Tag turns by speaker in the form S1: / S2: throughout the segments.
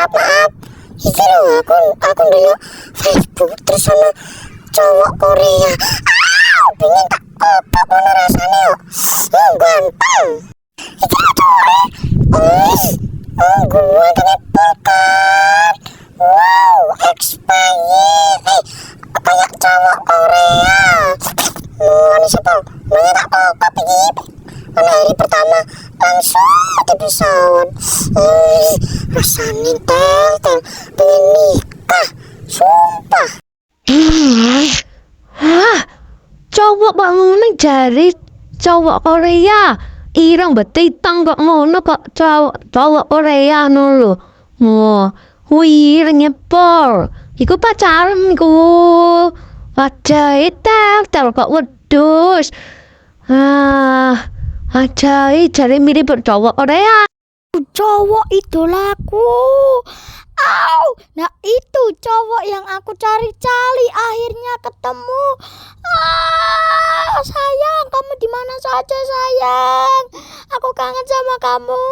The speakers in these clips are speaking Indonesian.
S1: maaf. Iki lho aku dulu Facebook terus sama cowok Korea. Pengen tak kopak mana rasanya yo. Ganteng. Iki lho cowok. Gua telepon kan. Wow, expired. Kayak cowok Korea. Mana siapa? Mana tak kopak begini. Mana hari pertama langsung ada pesawat. Rasanya tel pengen nikah. Sumpah.
S2: Hah? Cowok kok ngono jari cowok Korea. Ireng betitang kok ngono kok cowok Korea ngono lho. Ireng nyepor. Iku pacaran iku. Wajah tel kok wedhus. Ajai jari mirip cowok Korea.
S1: Cowok idolaku. Nah itu cowok yang aku cari-cari akhirnya ketemu. Sayang, kamu di mana saja sayang? Aku kangen sama kamu.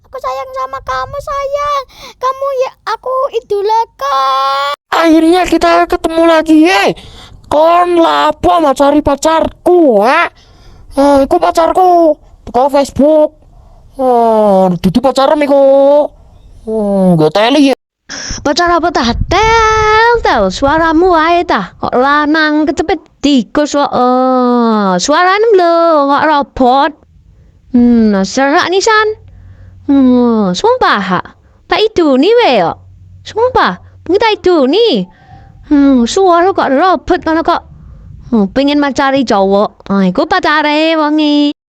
S1: Aku sayang sama kamu sayang. Kamu ya aku idolakan.
S3: Akhirnya kita ketemu lagi kon lapo mau cari pacarku iku pacarku teko Facebook dudu pacaran iku gak teli ya
S2: Pacar apa tah? Tel suaramu ae tah. Kok lanang kecepet tikus kok. Suarane lho kok robot. Serak nisan. Sumpah. Tak iduni we yo. Sumpah, pengen tak iduni. Suara kok robot ngono kok. Pengen macari cowok. Iku pacare wonge.